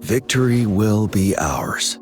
victory will be ours.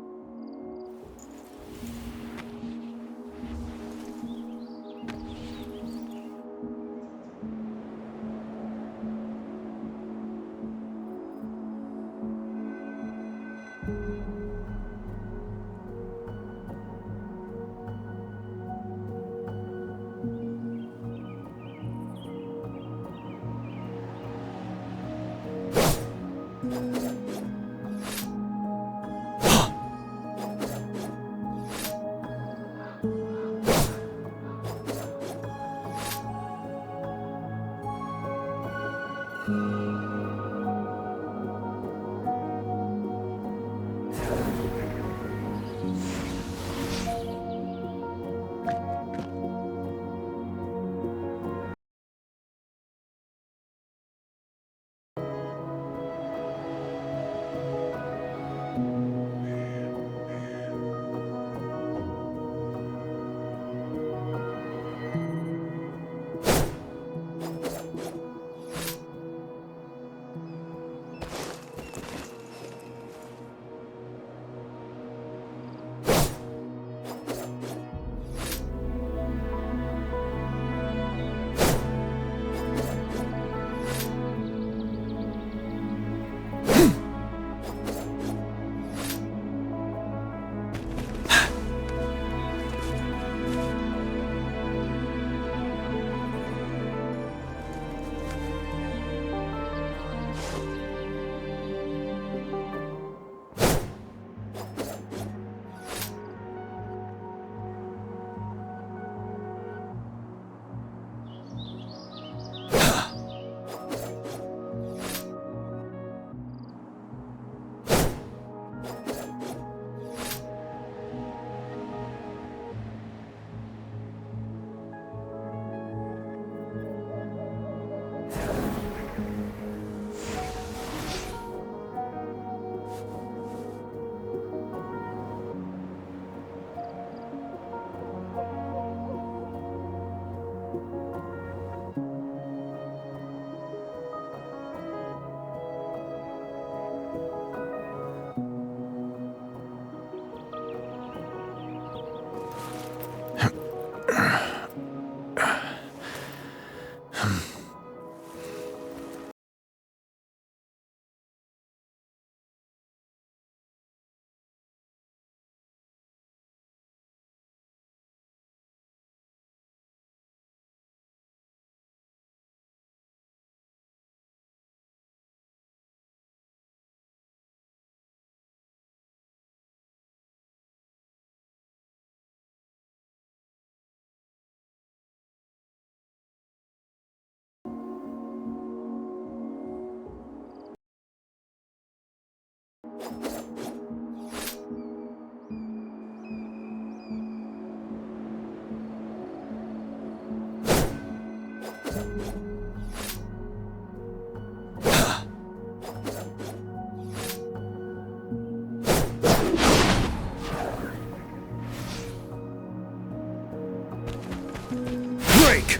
Break!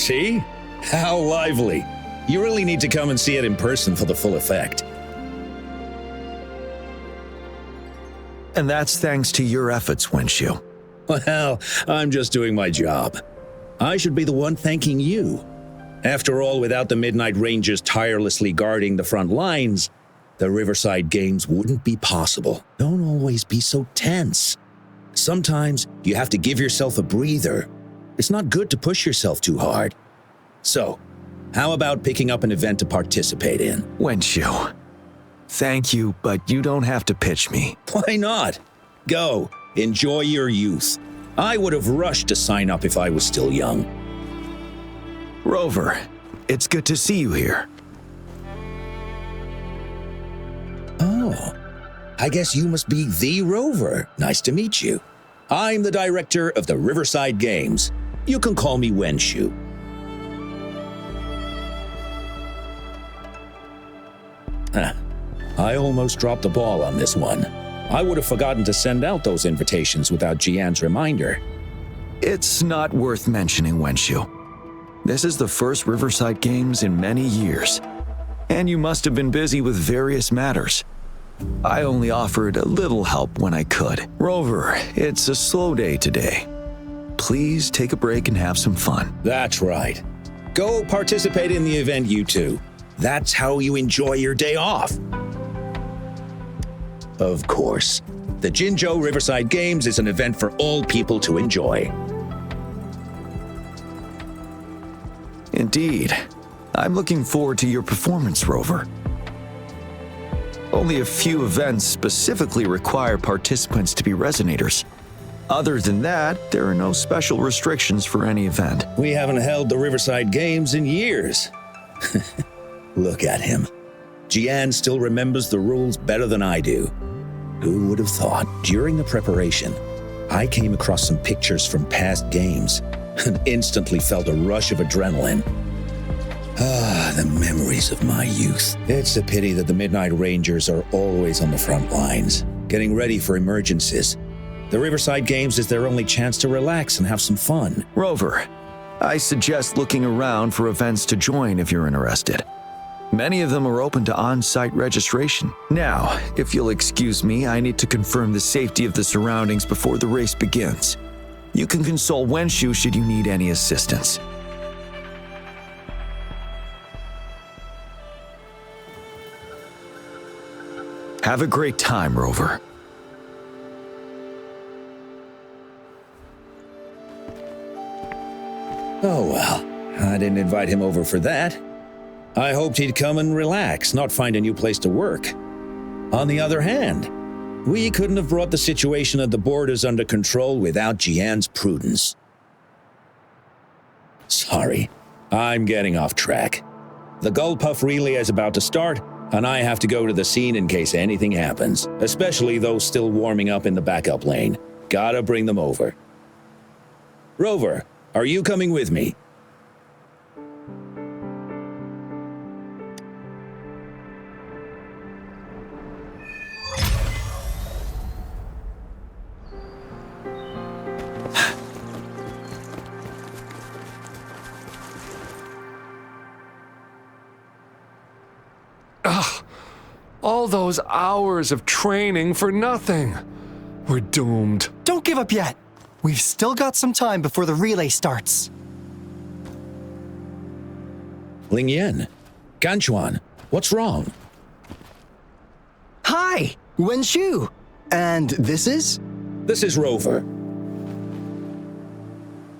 See? How lively. You really need to come and see it in person for the full effect. And that's thanks to your efforts, Wenshu. Well, I'm just doing my job. I should be the one thanking you. After all, without the Midnight Rangers tirelessly guarding the front lines, the Riverside Games wouldn't be possible. Don't always be so tense. Sometimes you have to give yourself a breather. It's not good to push yourself too hard. So, how about picking up an event to participate in? Wenshu, thank you, but you don't have to pitch me. Why not? Go, enjoy your youth. I would have rushed to sign up if I was still young. Rover, it's good to see you here. Oh, I guess you must be the Rover. Nice to meet you. I'm the director of the Riverside Games. You can call me Wenshu. I almost dropped the ball on this one. I would have forgotten to send out those invitations without Jiyan's reminder. It's not worth mentioning, Wenshu. This is the first Riverside Games in many years, and you must have been busy with various matters. I only offered a little help when I could. Rover, it's a slow day today. Please take a break and have some fun. That's right. Go participate in the event, you two. That's how you enjoy your day off. Of course, the Jinjo Riverside Games is an event for all people to enjoy. Indeed. I'm looking forward to your performance, Rover. Only a few events specifically require participants to be Resonators. Other than that, there are no special restrictions for any event. We haven't held the Riverside Games in years. Look at him. Jiyan still remembers the rules better than I do. Who would have thought? During the preparation, I came across some pictures from past games and instantly felt a rush of adrenaline. Ah, the memories of my youth. It's a pity that the Midnight Rangers are always on the front lines, getting ready for emergencies. The Riverside Games is their only chance to relax and have some fun. Rover, I suggest looking around for events to join if you're interested. Many of them are open to on-site registration. Now, if you'll excuse me, I need to confirm the safety of the surroundings before the race begins. You can consult Wenshu should you need any assistance. Have a great time, Rover. Oh well, I didn't invite him over for that. I hoped he'd come and relax, not find a new place to work. On the other hand, we couldn't have brought the situation at the borders under control without Jiyan's prudence. Sorry, I'm getting off track. The Gullpuff relay is about to start, and I have to go to the scene in case anything happens, especially those still warming up in the backup lane. Gotta bring them over. Rover, are you coming with me? All those hours of training for nothing. We're doomed. Don't give up yet. We've still got some time before the relay starts. Ling Yen, Ganchuan, what's wrong? Hi, Wenshu. And this is? This is Rover.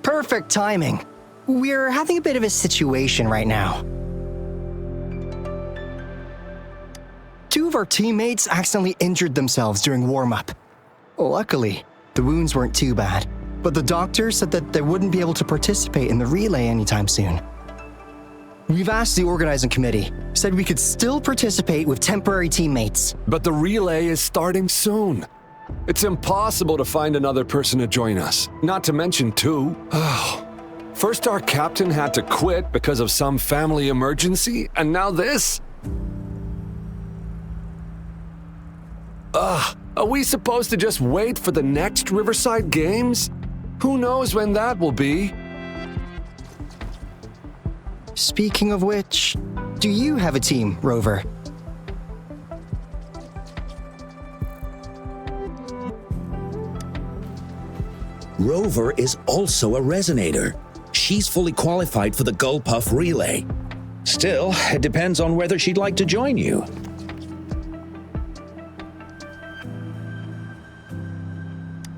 Perfect timing. We're having a bit of a situation right now. Two of our teammates accidentally injured themselves during warm-up. Luckily, the wounds weren't too bad, but the doctor said that they wouldn't be able to participate in the relay anytime soon. We've asked the organizing committee, said we could still participate with temporary teammates. But the relay is starting soon. It's impossible to find another person to join us, not to mention two. First our captain had to quit because of some family emergency, and now this? Are we supposed to just wait for the next Riverside Games? Who knows when that will be? Speaking of which, do you have a team, Rover? Rover is also a resonator. She's fully qualified for the Gulpuff Relay. Still, it depends on whether she'd like to join you.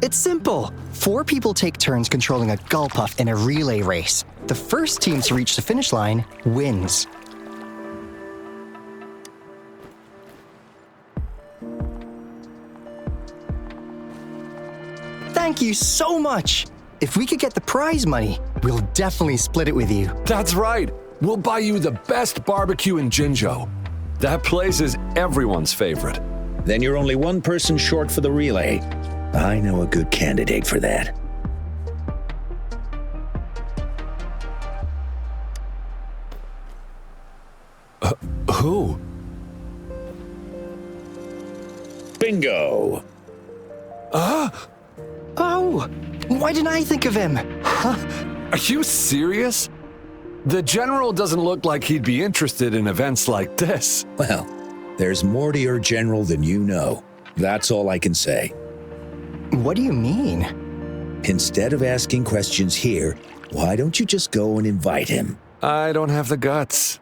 It's simple. 4 people take turns controlling a Gulpuff in a relay race. The first team to reach the finish line wins. Thank you so much! If we could get the prize money, we'll definitely split it with you. That's right. We'll buy you the best barbecue in Jinzhou. That place is everyone's favorite. Then you're only one person short for the relay. I know a good candidate for that. Who? Bingo! Oh, why didn't I think of him? Are you serious? The General doesn't look like he'd be interested in events like this. Well, there's more to your general than you know. That's all I can say. What do you mean? Instead of asking questions here, why don't you just go and invite him? I don't have the guts.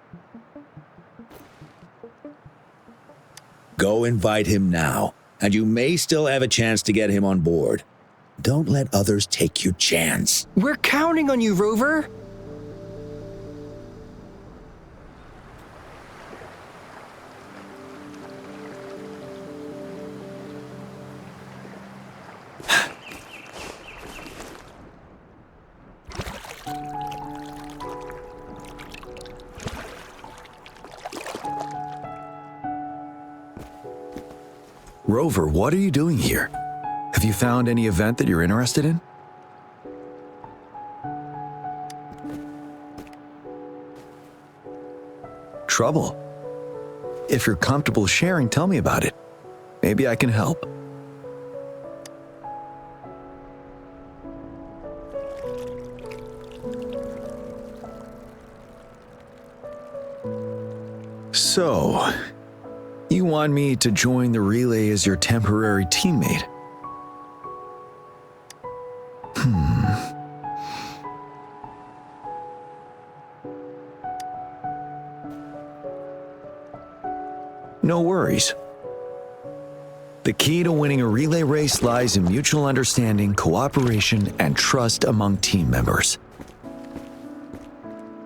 Go invite him now, and you may still have a chance to get him on board. Don't let others take your chance. We're counting on you, Rover. Rover, what are you doing here? Have you found any event that you're interested in? Trouble? If you're comfortable sharing, tell me about it. Maybe I can help. So, you want me to join the relay as your temporary teammate? No worries. The key to winning a relay race lies in mutual understanding, cooperation, and trust among team members.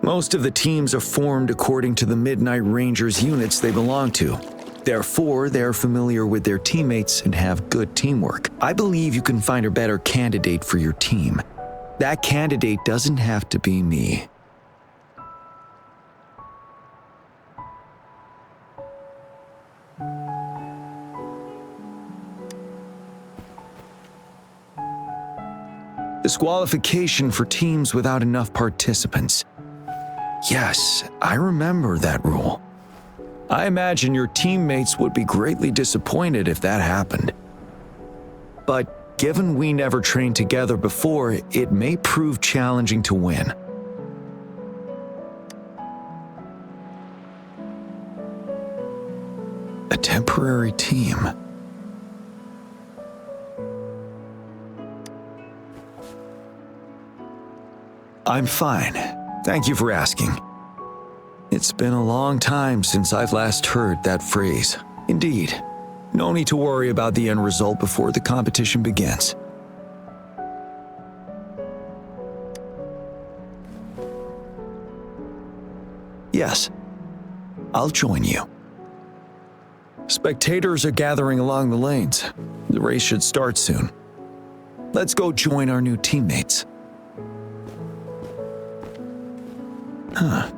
Most of the teams are formed according to the Midnight Rangers units they belong to. Therefore, they're familiar with their teammates and have good teamwork. I believe you can find a better candidate for your team. That candidate doesn't have to be me. Disqualification for teams without enough participants. Yes, I remember that rule. I imagine your teammates would be greatly disappointed if that happened. But given we never trained together before, it may prove challenging to win. A temporary team. I'm fine. Thank you for asking. It's been a long time since I've last heard that phrase. Indeed, no need to worry about the end result before the competition begins. Yes, I'll join you. Spectators are gathering along the lanes. The race should start soon. Let's go join our new teammates. Huh.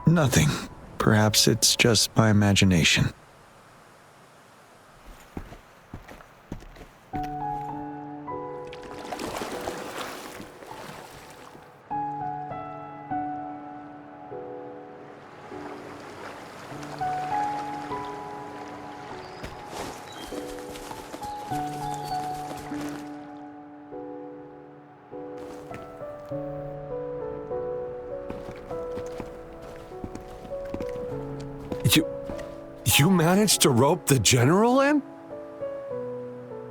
Nothing. Perhaps it's just my imagination. You managed to rope the general in?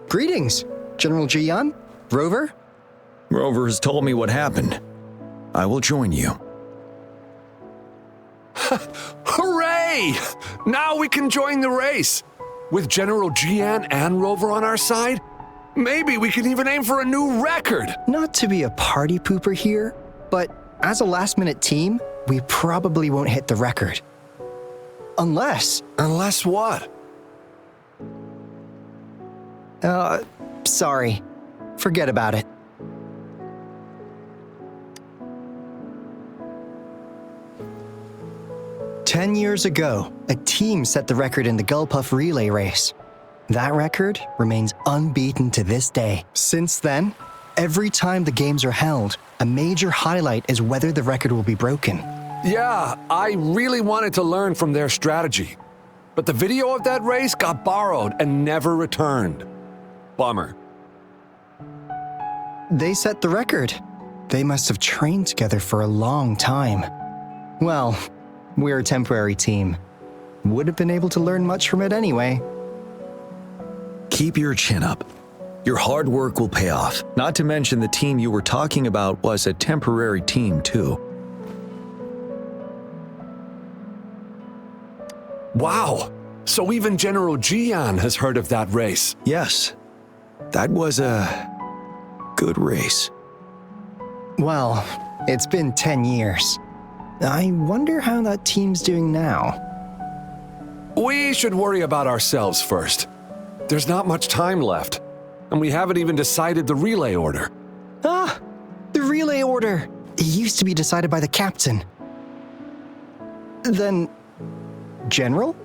Greetings, General Jiyan, Rover. Rover has told me what happened. I will join you. Hooray! Now we can join the race. With General Jiyan and Rover on our side, maybe we can even aim for a new record. Not to be a party pooper here, but as a last-minute team, we probably won't hit the record. Unless... Unless what? Sorry. Forget about it. "10 years ago, a team set the record in the Gulpuff relay race. That record remains unbeaten to this day. Since then, every time the games are held, a major highlight is whether the record will be broken. Yeah, I really wanted to learn from their strategy. But the video of that race got borrowed and never returned. Bummer. They set the record. They must have trained together for a long time. Well, we're a temporary team. Would have been able to learn much from it anyway. Keep your chin up. Your hard work will pay off. Not to mention the team you were talking about was a temporary team too. Wow, so even General Jiyan has heard of that race. Yes, that was a good race. Well, it's been 10 years. I wonder how that team's doing now. We should worry about ourselves first. There's not much time left, and we haven't even decided the relay order. Ah, the relay order. It used to be decided by the captain. Then, General,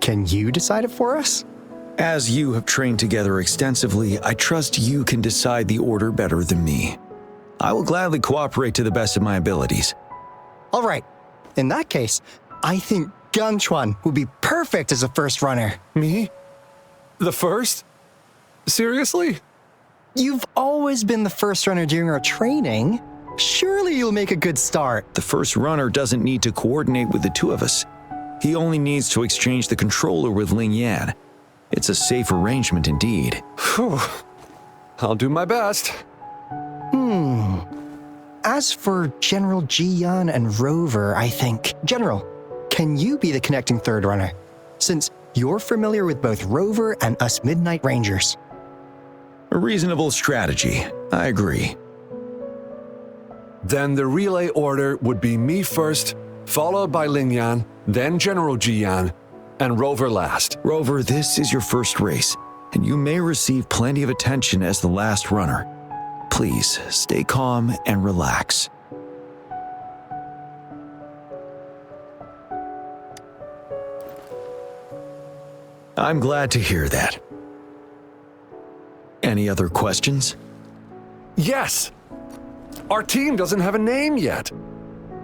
can you decide it for us? As you have trained together extensively, I trust you can decide the order better than me. I will gladly cooperate to the best of my abilities. All right. In that case, I think Ganchuan would be perfect as a first runner. Me? The first? Seriously? You've always been the first runner during our training. Surely you'll make a good start. The first runner doesn't need to coordinate with the two of us. He only needs to exchange the controller with Ling Yan. It's a safe arrangement indeed. Phew. I'll do my best. As for General Jiyan and Rover, I think. General, can you be the connecting third runner? Since you're familiar with both Rover and us Midnight Rangers. A reasonable strategy. I agree. Then the relay order would be me first, followed by Ling Yan, then General Jiyan, and Rover last. Rover, this is your first race, and you may receive plenty of attention as the last runner. Please, stay calm and relax. I'm glad to hear that. Any other questions? Yes! Our team doesn't have a name yet.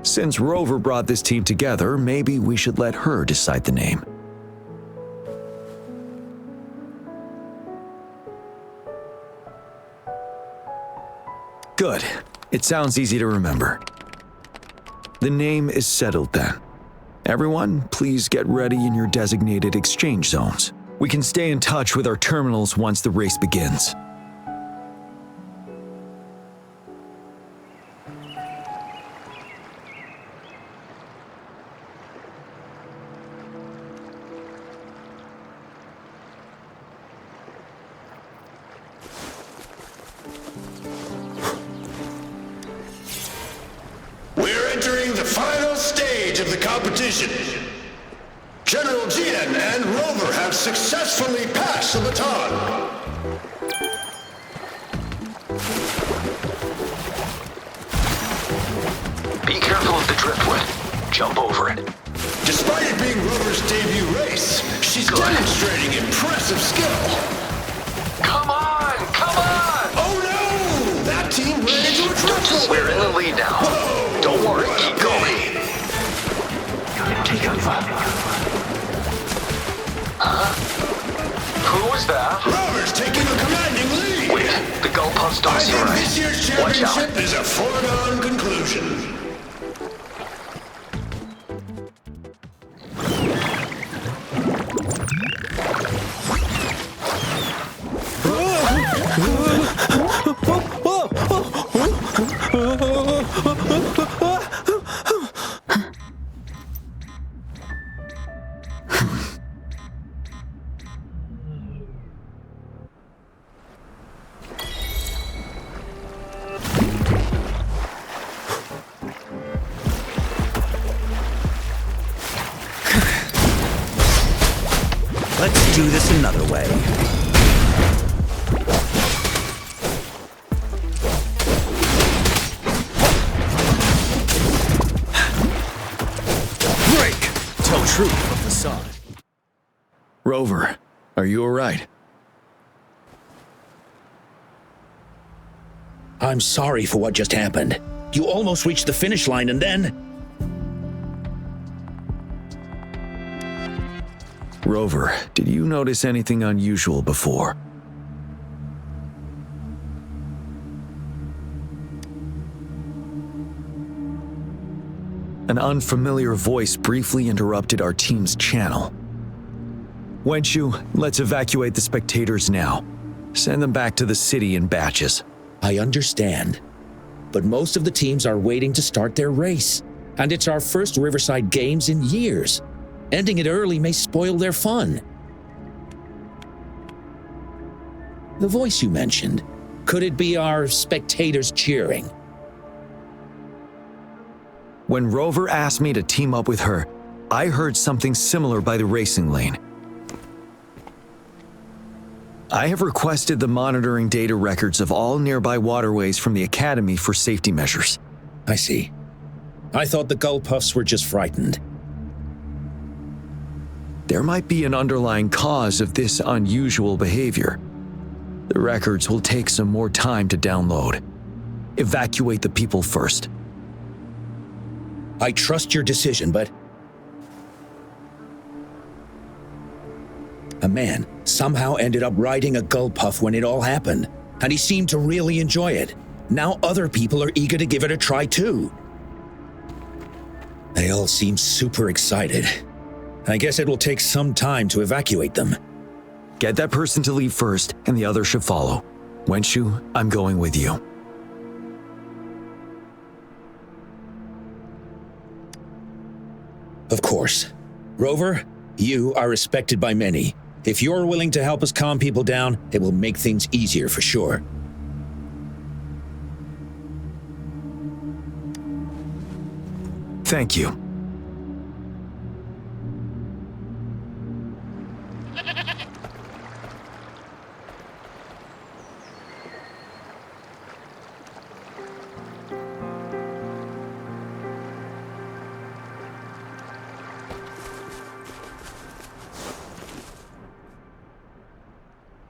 Since Rover brought this team together, maybe we should let her decide the name. Good. It sounds easy to remember. The name is settled then. Everyone, please get ready in your designated exchange zones. We can stay in touch with our terminals once the race begins. We're entering the final stage of the competition. General Jiyan and Rover have successfully passed the baton. Be careful of the driftwood. Jump over it. Despite it being Rover's debut race, she's demonstrating impressive skill. Come on! Come on! Oh no! That team ran into a driftwood. We're in the lead now. Whoa, Don't worry, what a keep going. lead. Who was that? Rover's taking a commanding lead. Wait, the Gulpuffs don't I see think right. this year's Watch out. championship is a foregone conclusion. do this another way. Break! Tell truth from facade. Rover, are you alright? I'm sorry for what just happened. You almost reached the finish line and then... Rover, did you notice anything unusual before? An unfamiliar voice briefly interrupted our team's channel. Wenshu, let's evacuate the spectators now. Send them back to the city in batches. I understand. But most of the teams are waiting to start their race. And it's our first Riverside Games in years. Ending it early may spoil their fun. The voice you mentioned, could it be our spectators cheering? When Rover asked me to team up with her, I heard something similar by the racing lane. I have requested the monitoring data records of all nearby waterways from the Academy for safety measures. I see. I thought the Gull Puffs were just frightened. There might be an underlying cause of this unusual behavior. The records will take some more time to download. Evacuate the people first. I trust your decision, but... A man somehow ended up riding a Gull Puff when it all happened, and he seemed to really enjoy it. Now other people are eager to give it a try too. They all seem super excited. I guess it will take some time to evacuate them. Get that person to leave first, and the others should follow. Wenshu, I'm going with you. Of course. Rover, you are respected by many. If you're willing to help us calm people down, it will make things easier for sure. Thank you.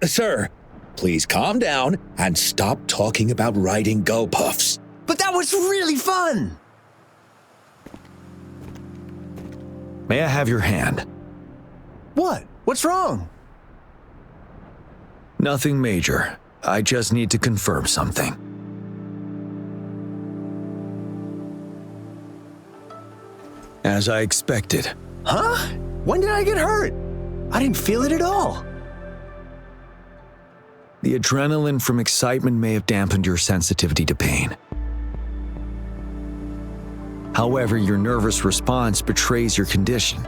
Sir, please calm down and stop talking about riding Gull Puffs. But that was really fun! May I have your hand? What? What's wrong? Nothing major. I just need to confirm something. As I expected. Huh? When did I get hurt? I didn't feel it at all. The adrenaline from excitement may have dampened your sensitivity to pain. However, your nervous response betrays your condition.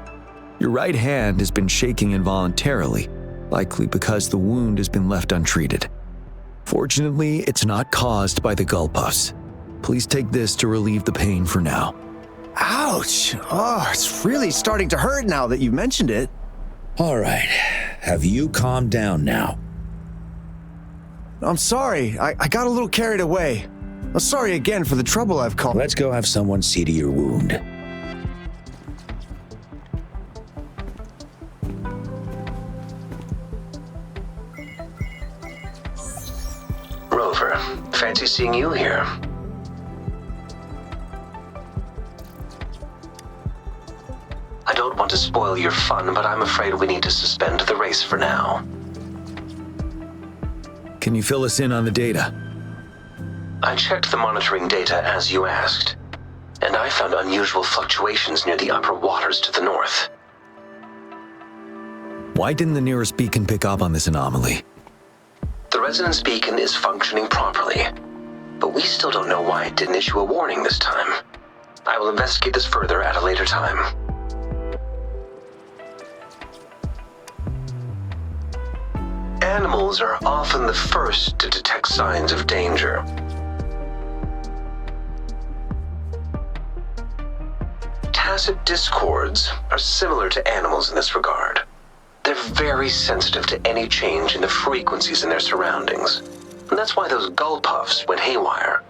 Your right hand has been shaking involuntarily, likely because the wound has been left untreated. Fortunately, it's not caused by the Gull Puffs. Please take this to relieve the pain for now. Ouch! Oh, it's really starting to hurt now that you've mentioned it. All right, have you calmed down now? I'm sorry, I got a little carried away. I'm sorry again for the trouble I've caused. Let's go have someone see to your wound. Rover, fancy seeing you here. I don't want to spoil your fun, but I'm afraid we need to suspend the race for now. Can you fill us in on the data? I checked the monitoring data as you asked, and I found unusual fluctuations near the upper waters to the north. Why didn't the nearest beacon pick up on this anomaly? The resonance beacon is functioning properly, but we still don't know why it didn't issue a warning this time. I will investigate this further at a later time. Animals are often the first to detect signs of danger. Tacit discords are similar to animals in this regard. They're very sensitive to any change in the frequencies in their surroundings. And that's why those gull puffs went haywire.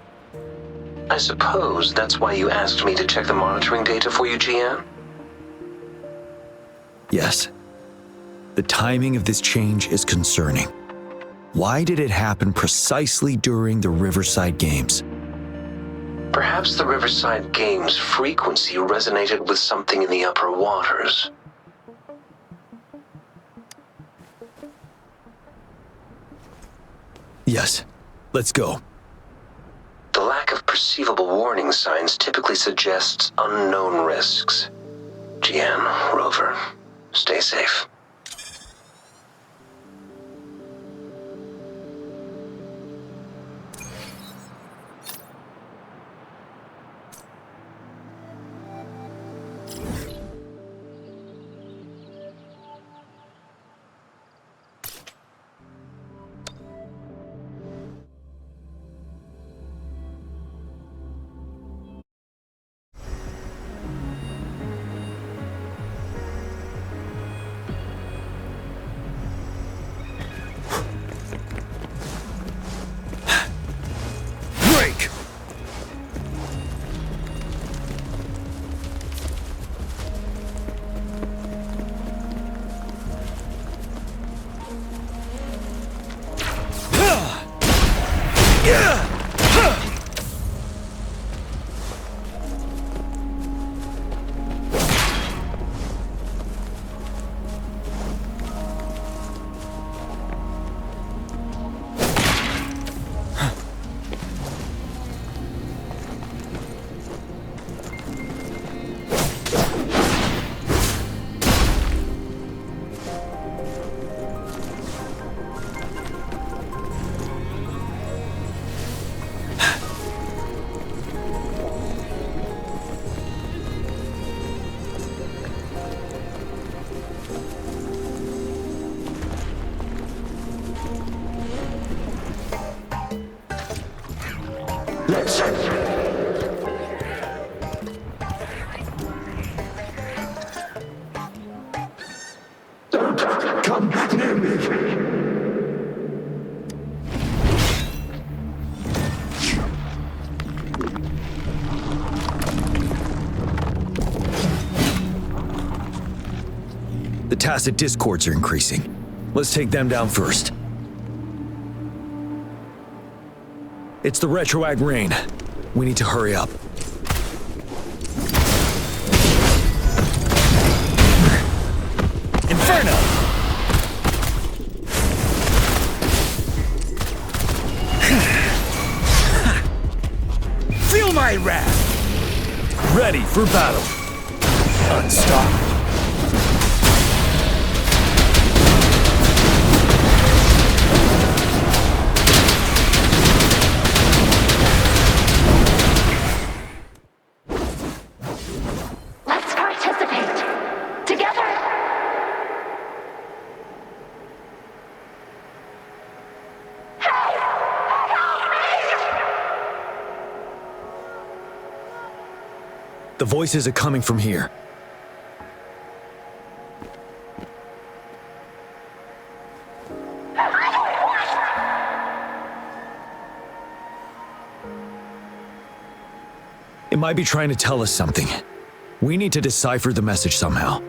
I suppose that's why you asked me to check the monitoring data for you, Jiyan? Yes. The timing of this change is concerning. Why did it happen precisely during the Riverside Games? Perhaps the Riverside Games frequency resonated with something in the upper waters. Yes. Let's go. The lack of perceivable warning signs typically suggests unknown risks. Jiyan, Rover, stay safe. Break! Let's don't come near me. The tacit discords are increasing. Let's take them down first. It's the retroag rain. We need to hurry up. Inferno! Feel my wrath! Ready for battle. Unstoppable. Let's participate together. The voices are coming from here. It might be trying to tell us something. We need to decipher the message somehow.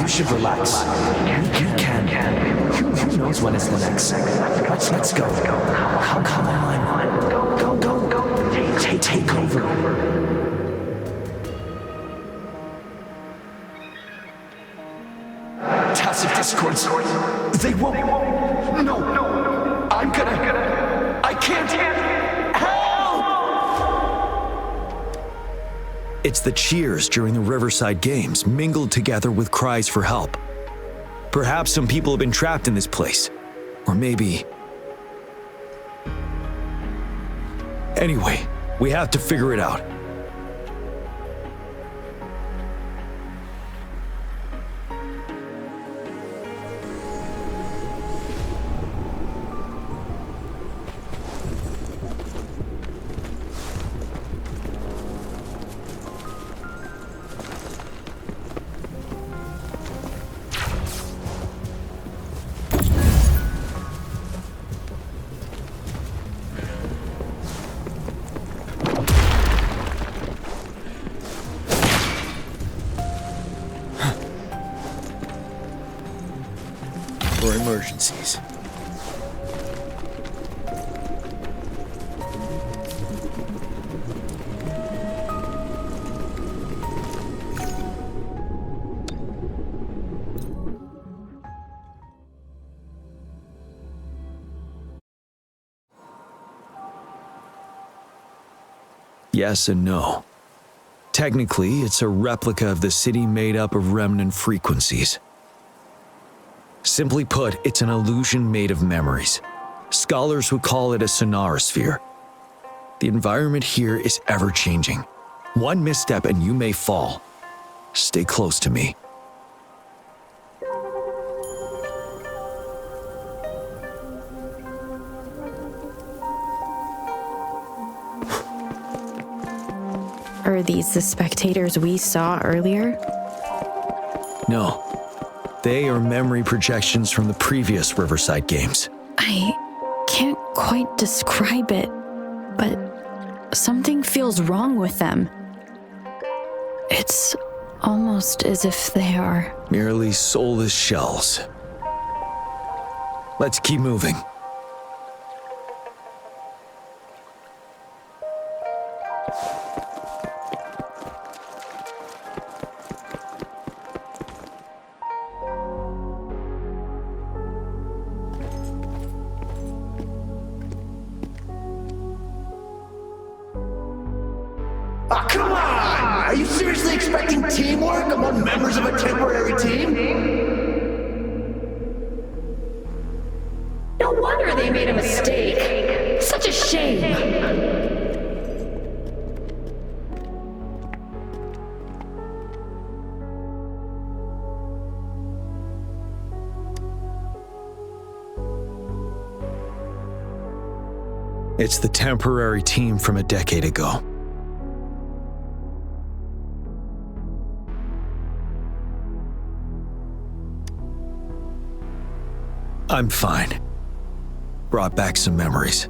You should relax. You can. Who knows when it's the next? Let's go. Come on. Go. Take over. Tacit escorts. They won't. No. I'm gonna. I can't. Help! It's the cheers during the Riverside Games mingled together with cries for help. Perhaps some people have been trapped in this place. Or maybe... Anyway, we have to figure it out. For emergencies. Yes and no. Technically, it's a replica of the city made up of remnant frequencies. Simply put, it's an illusion made of memories. Scholars would call it a sonorosphere. The environment here is ever-changing. One misstep and you may fall. Stay close to me. Are these the spectators we saw earlier? No. They are memory projections from the previous Riverside Games. I can't quite describe it, but something feels wrong with them. It's almost as if they are Merely soulless shells. Let's keep moving. Ah, come on! Are you seriously expecting teamwork among members of a temporary team? No wonder they made a mistake. Such a shame. It's the temporary team from a decade ago. I'm fine. Brought back some memories.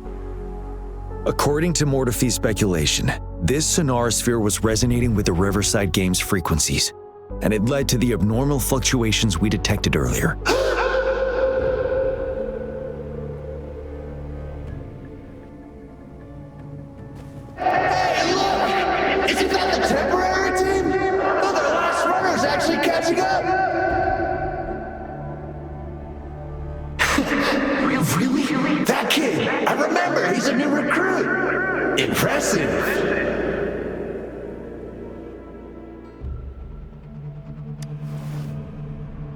According to Mortefi's speculation, this sonorosphere was resonating with the Riverside Games frequencies, and it led to the abnormal fluctuations we detected earlier. Isn't that the temporary team? No, their last runner's actually catching up! Really? That kid! I remember, he's a new recruit! Impressive!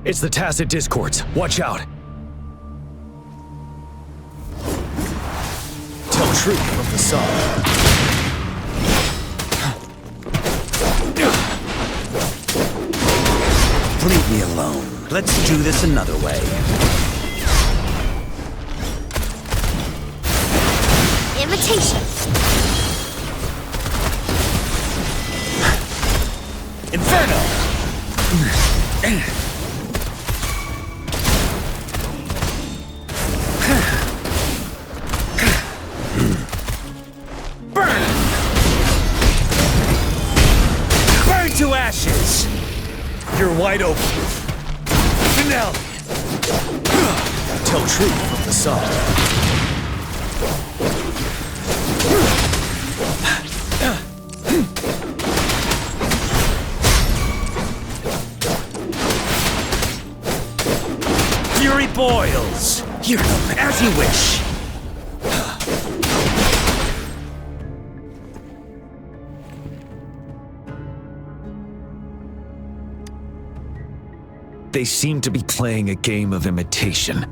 It's the tacit discords. Watch out. Tell truth from facade. Leave me alone. Let's do this another way. Invitation. Inferno! Burn! Burn to ashes! You're wide open. Finale. Tell truth from facade. Hear them as you wish. They seem to be playing a game of imitation.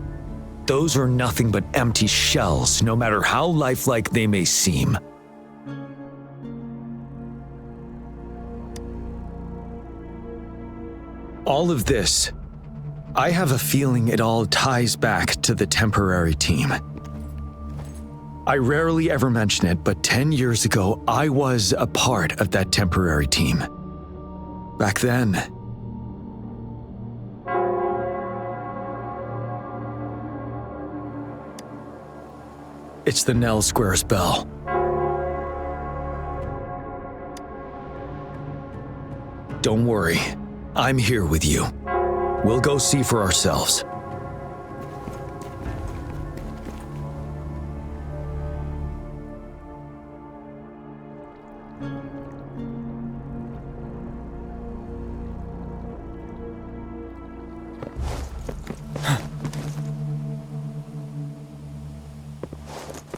Those are nothing but empty shells, no matter how lifelike they may seem. All of this, I have a feeling it all ties back to the temporary team. I rarely ever mention it, but 10 years ago, I was a part of that temporary team. Back then, it's the Nell Squares bell. Don't worry, I'm here with you. We'll go see for ourselves.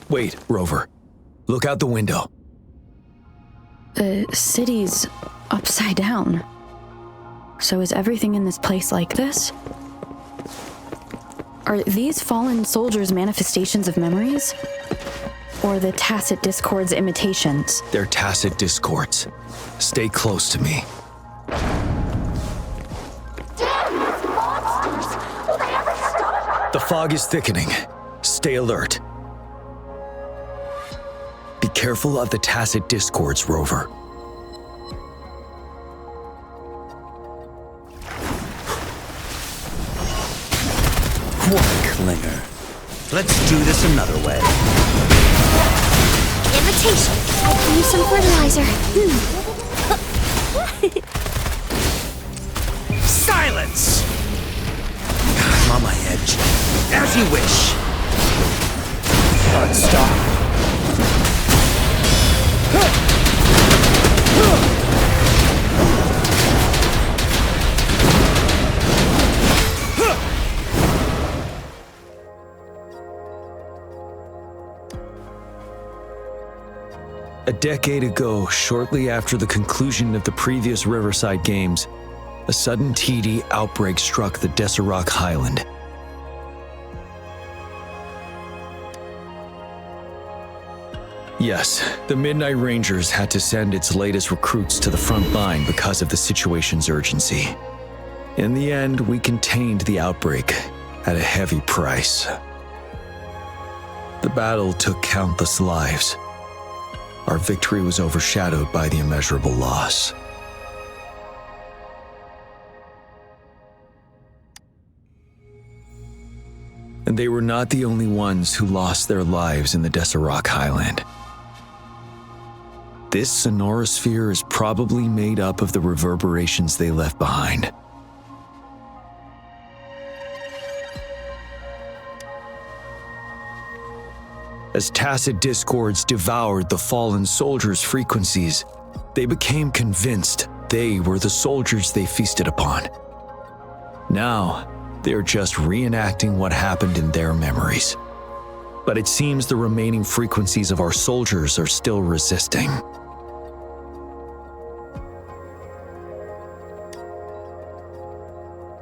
Wait, Rover. Look out the window. The city's upside down. So is everything in this place like this? Are these fallen soldiers manifestations of memories? Or the tacit discords imitations? They're tacit discords. Stay close to me. The fog is thickening. Stay alert. Be careful of the tacit discords, Rover. What a clinger. Let's do this another way. Imitation. I can use some fertilizer. Silence! I'm on my edge. As you wish. Stop. A decade ago, shortly after the conclusion of the previous Riverside Games, a sudden TD outbreak struck the Deserac Highland. Yes, the Midnight Rangers had to send its latest recruits to the front line because of the situation's urgency. In the end, we contained the outbreak at a heavy price. The battle took countless lives. Our victory was overshadowed by the immeasurable loss. And they were not the only ones who lost their lives in the Deserac Highland. This sonorosphere is probably made up of the reverberations they left behind. As tacit discords devoured the fallen soldiers' frequencies, they became convinced they were the soldiers they feasted upon. Now, they're just reenacting what happened in their memories. But it seems the remaining frequencies of our soldiers are still resisting.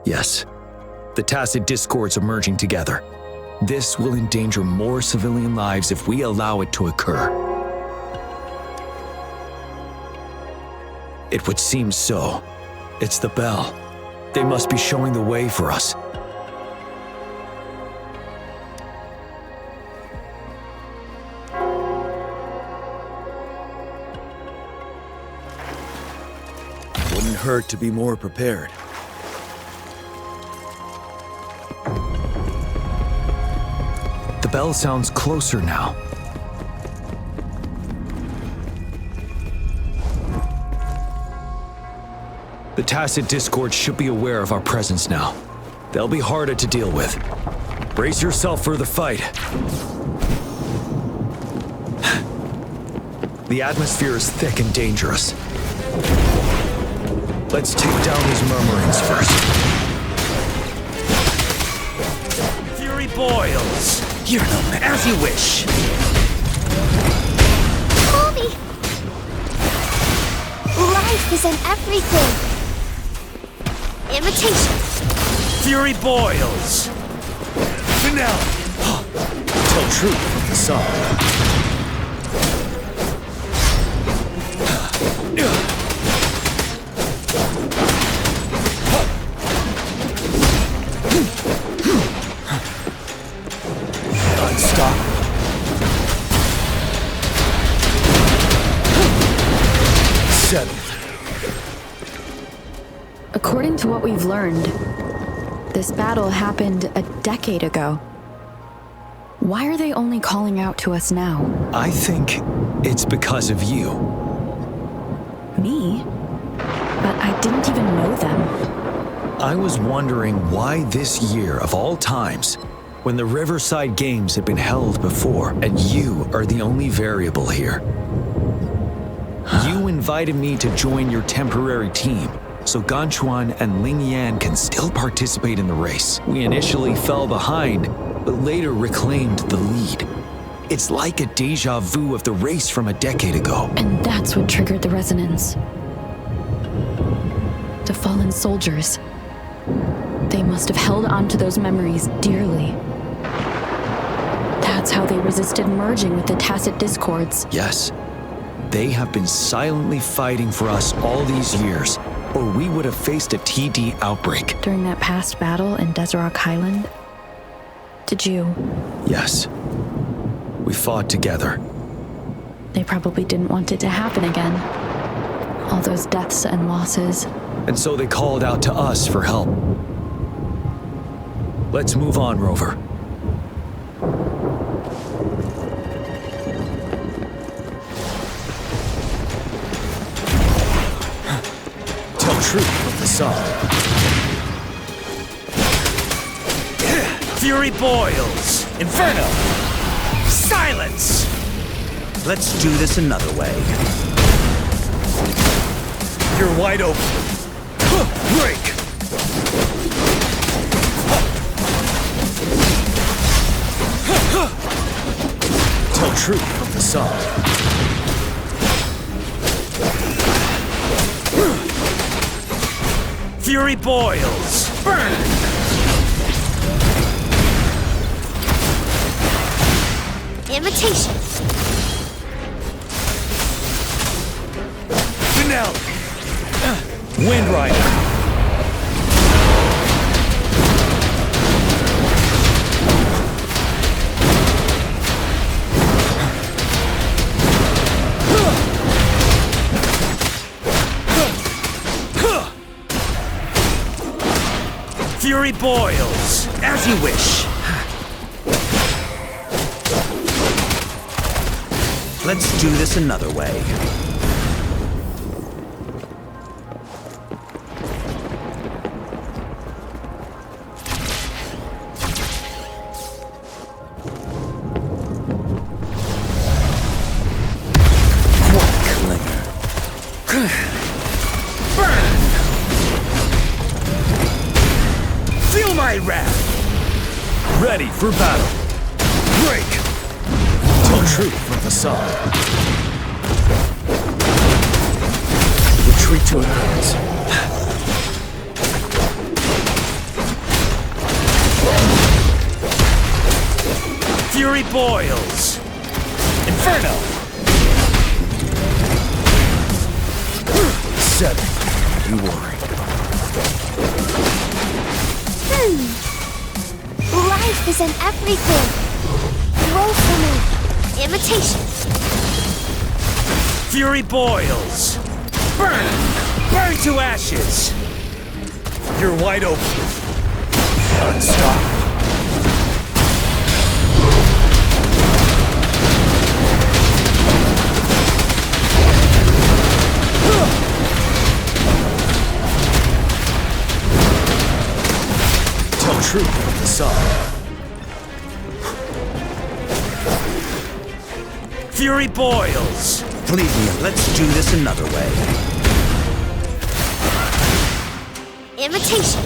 Yes, the tacit discords are merging together. This will endanger more civilian lives if we allow it to occur. It would seem so. It's the bell. They must be showing the way for us. Wouldn't hurt to be more prepared. The bell sounds closer now. The tacit discord should be aware of our presence now. They'll be harder to deal with. Brace yourself for the fight. The atmosphere is thick and dangerous. Let's take down these murmurings first. Fury Fury boils. You're known as you wish. Holy! Life is in everything. Imitation. Fury boils. Finale. Tell truth from the song. According to what we've learned, this battle happened a decade ago. Why are they only calling out to us now? I think it's because of you. Me? But I didn't even know them. I was wondering why this year of all times, when the Riverside Games had been held before, and you are the only variable here. You invited me to join your temporary team, so Ganchuan and Ling Yan can still participate in the race. We initially fell behind, but later reclaimed the lead. It's like a deja vu of the race from a decade ago. And that's what triggered the resonance. The fallen soldiers. They must have held on to those memories dearly. That's how they resisted merging with the Tacit Discords. Yes. They have been silently fighting for us all these years, or we would have faced a TD outbreak. During that past battle in Desert Highland, did you? Yes. We fought together. They probably didn't want it to happen again. All those deaths and losses. And so they called out to us for help. Let's move on, Rover. Tell truth of the song. Fury boils. Inferno. Silence. Let's do this another way. You're wide open. Break. Tell truth from the song. Fury boils. Burn. Imitation. Finale. Wind Rider. Fury boils. As you wish. Let's do this another way. Burn! Feel my wrath! Ready for battle. Break! Tell truth from the song. Retreat to advance. Fury boils! Inferno! 7. You worry. Life is in everything. Roll for me. Imitation. Fury boils! Burn! Burn to ashes! You're wide open. Unstoppable. Tell truth of the song. Fury boils! Believe me, let's do this another way. Imitation.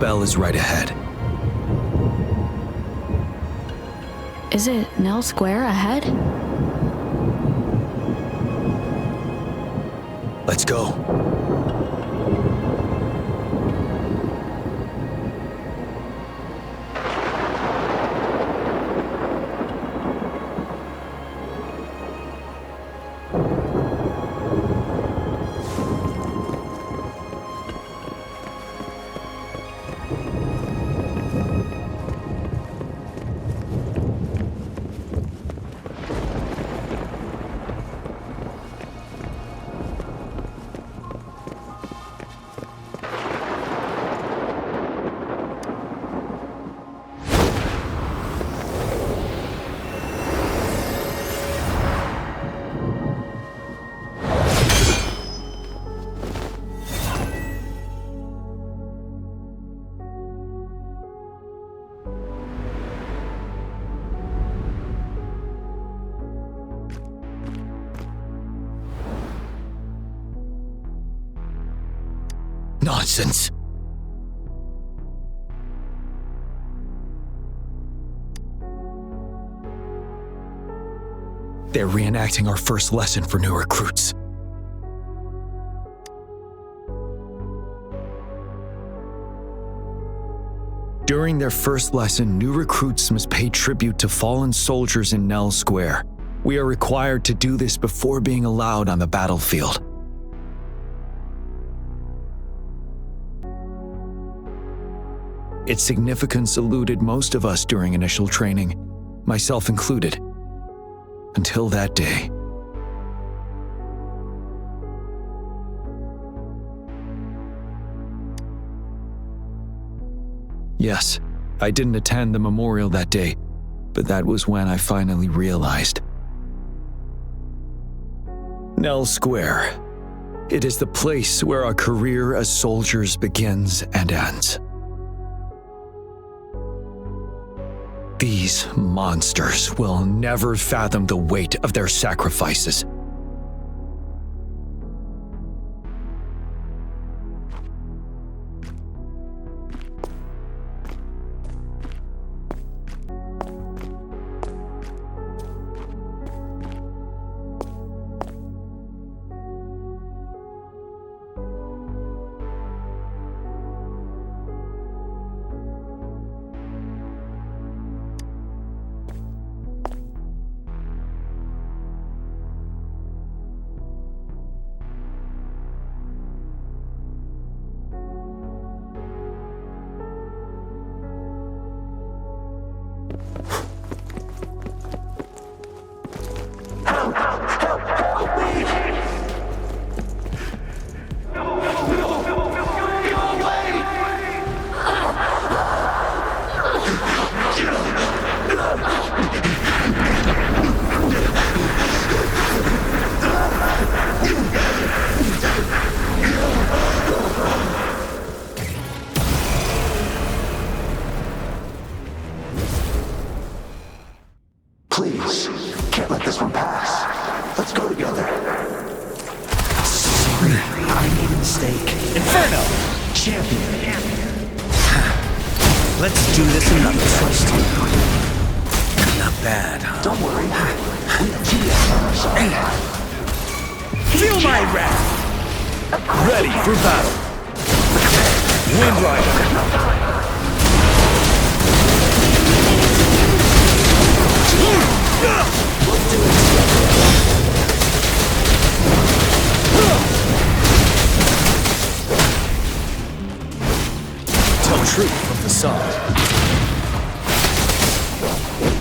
spell is right ahead. Is it Nell Square ahead? Let's go. Nonsense. They're reenacting our first lesson for new recruits. During their first lesson, new recruits must pay tribute to fallen soldiers in Nell Square. We are required to do this before being allowed on the battlefield. Its significance eluded most of us during initial training, myself included, until that day. Yes, I didn't attend the memorial that day, but that was when I finally realized. Nell Square. It is the place where our career as soldiers begins and ends. These monsters will never fathom the weight of their sacrifices. Please, can't let this one pass. Let's go together. Sorry, I made a mistake. Inferno! Champion. Let's do this another first. Not bad, huh? Don't worry. We have jiyan on our side. Feel my wrath! Ready for battle. Wind Rider. Tell truth from the sun.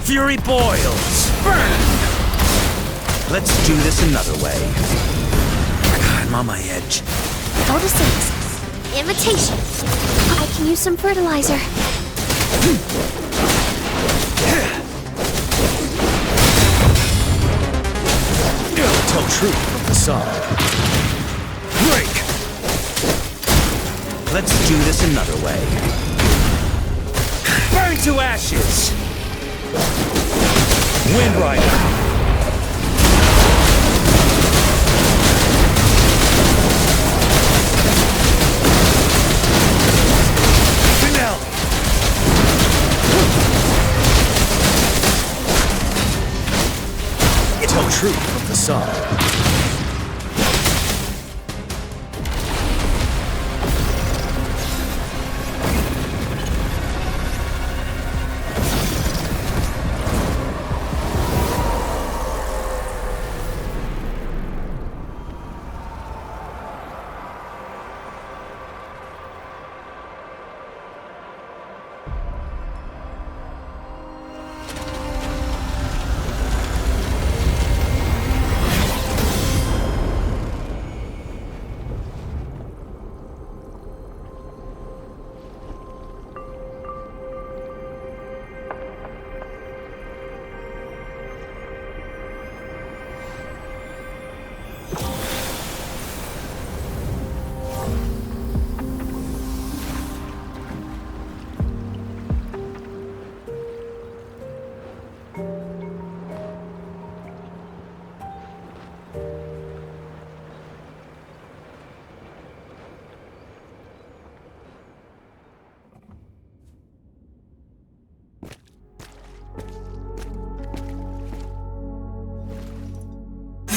Fury boils. Burn! Let's do this another way. I'm on my edge. Photosynthesis. Imitation. I can use some fertilizer. Tell truth from the sun. Break! Let's do this another way. Burn to ashes! Wind Rider! this up.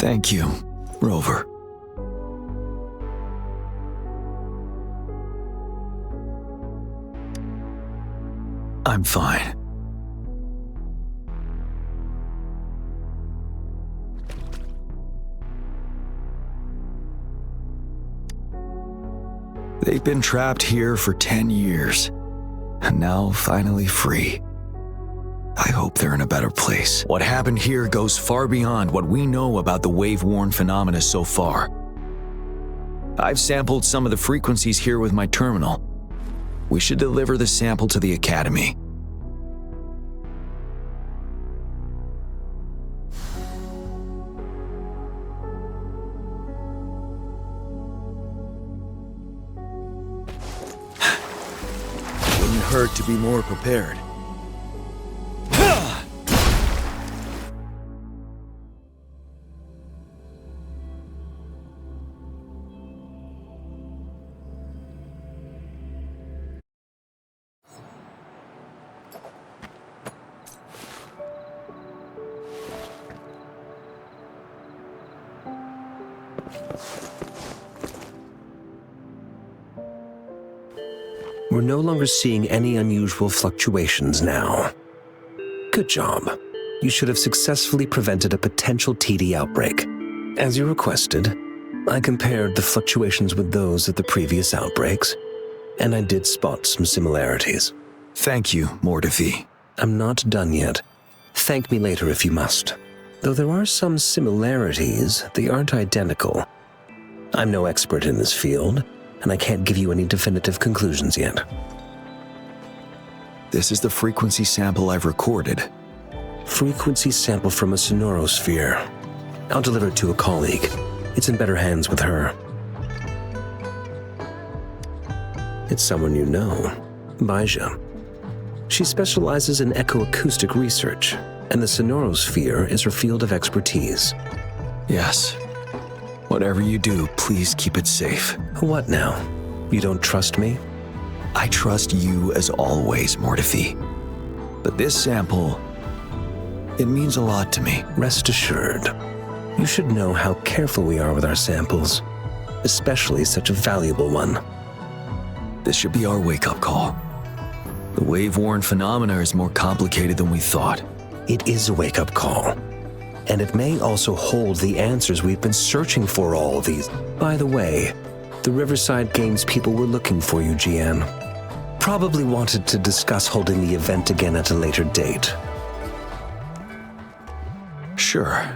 Thank you, Rover. I'm fine. They've been trapped here for 10 years, and now finally free. I hope they're in a better place. What happened here goes far beyond what we know about the wave-worn phenomena so far. I've sampled some of the frequencies here with my terminal. We should deliver the sample to the Academy. Wouldn't hurt to be more prepared. We're no longer seeing any unusual fluctuations now. Good job. You should have successfully prevented a potential TD outbreak. As you requested, I compared the fluctuations with those of the previous outbreaks, and I did spot some similarities. Thank you, Mortefi. I'm not done yet. Thank me later if you must. Though there are some similarities, they aren't identical. I'm no expert in this field, and I can't give you any definitive conclusions yet. This is the frequency sample I've recorded. Frequency sample from a sonorosphere. I'll deliver it to a colleague. It's in better hands with her. It's someone you know, Baija. She specializes in echoacoustic research, and the sonorosphere is her field of expertise. Yes. Whatever you do, please keep it safe. What now? You don't trust me? I trust you as always, Mortefi. But this sample, it means a lot to me. Rest assured. You should know how careful we are with our samples, especially such a valuable one. This should be our wake-up call. The wave-worn phenomena is more complicated than we thought. It is a wake-up call. And it may also hold the answers we've been searching for all these. By the way, the Riverside Games people were looking for you, Jiyan. Probably wanted to discuss holding the event again at a later date. Sure.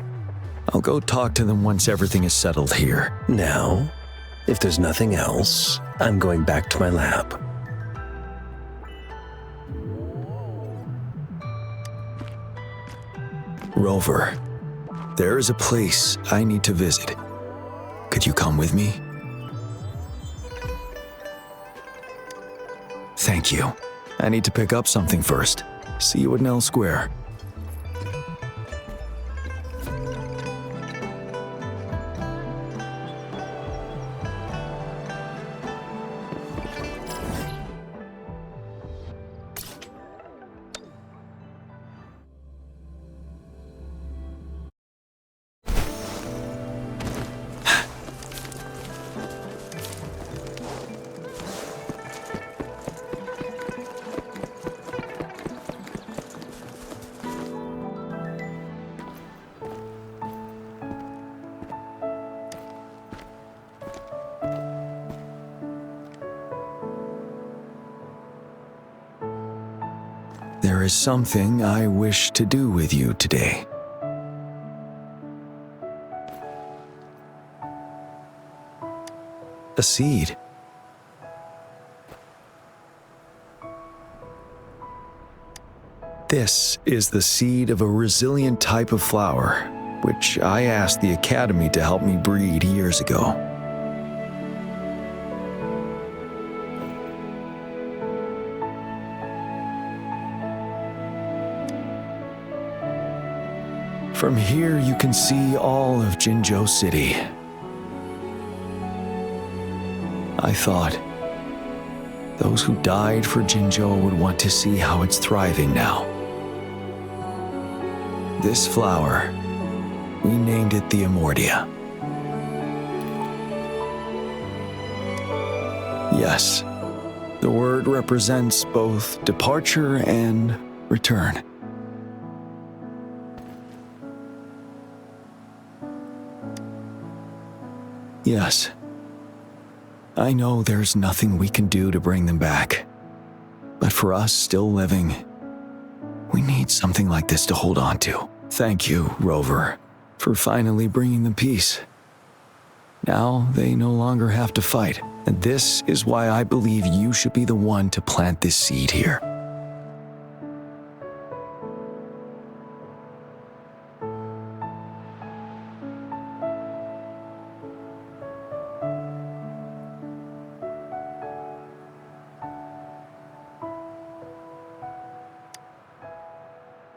I'll go talk to them once everything is settled here. Now, if there's nothing else, I'm going back to my lab. Rover, there is a place I need to visit. Could you come with me? Thank you. I need to pick up something first. See you at Nell Square. there is something I wish to do with you today. A seed. This is the seed of a resilient type of flower, which I asked the Academy to help me breed years ago. From here, you can see all of Jinzhou City. I thought those who died for Jinzhou would want to see how it's thriving now. This flower, we named it the Immortia. Yes, the word represents both departure and return. Yes, I know there's nothing we can do to bring them back. But for us still living, we need something like this to hold on to. Thank you, Rover, for finally bringing them peace. Now they no longer have to fight, and this is why I believe you should be the one to plant this seed here.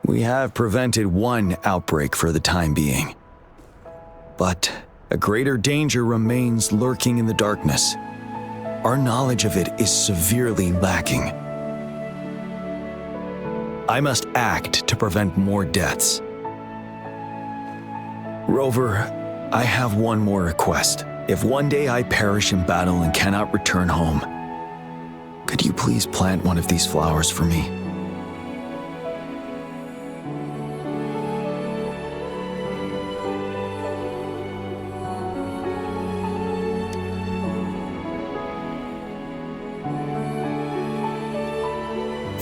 We have prevented one outbreak for the time being. But a greater danger remains lurking in the darkness. Our knowledge of it is severely lacking. I must act to prevent more deaths. Rover, I have one more request. If one day I perish in battle and cannot return home, could you please plant one of these flowers for me?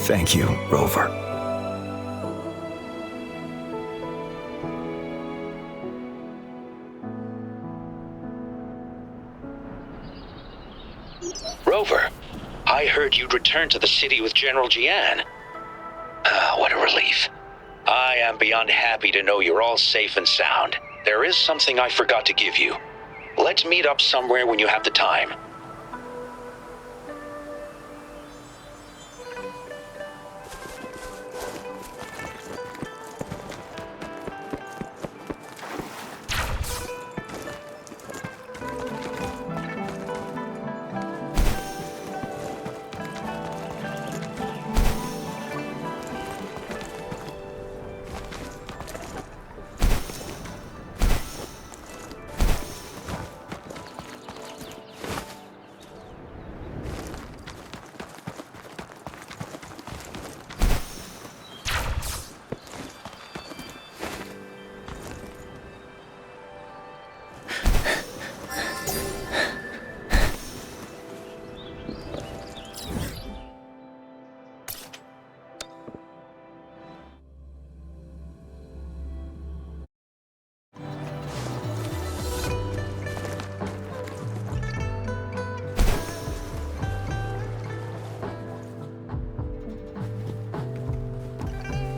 Thank you, Rover. Rover, I heard you'd returned to the city with General Jiyan. What a relief. I am beyond happy to know you're all safe and sound. There is something I forgot to give you. Let's meet up somewhere when you have the time.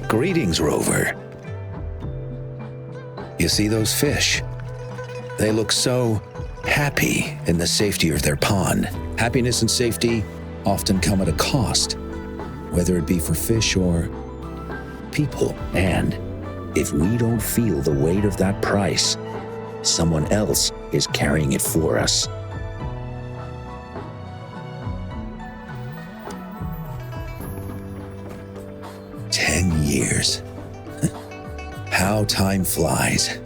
Greetings, Rover. You see those fish? They look so happy in the safety of their pond. Happiness and safety often come at a cost, whether it be for fish or people. And if we don't feel the weight of that price, someone else is carrying it for us. Years. How time flies.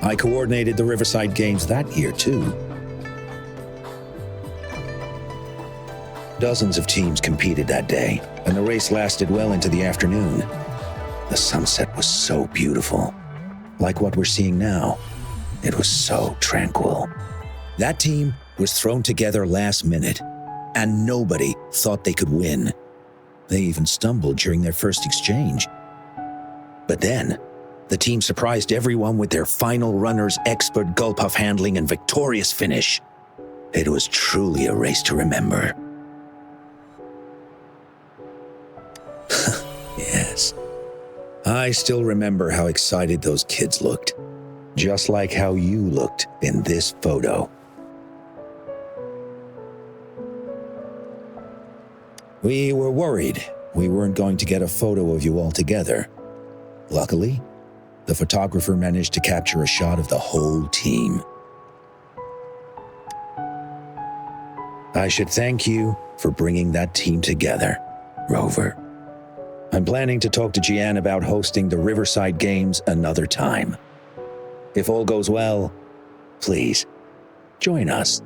I coordinated the Riverside Games that year, too. Dozens of teams competed that day, and the race lasted well into the afternoon. The sunset was so beautiful. Like what we're seeing now, it was so tranquil. That team was thrown together last minute, and nobody thought they could win. They even stumbled during their first exchange. But then, the team surprised everyone with their final runner's expert gulpuff handling and victorious finish. It was truly a race to remember. Yes. I still remember how excited those kids looked. Just like how you looked in this photo. We were worried we weren't going to get a photo of you all together. Luckily, the photographer managed to capture a shot of the whole team. I should thank you for bringing that team together, Rover. I'm planning to talk to Jiyan about hosting the Riverside Games another time. If all goes well, please, join us.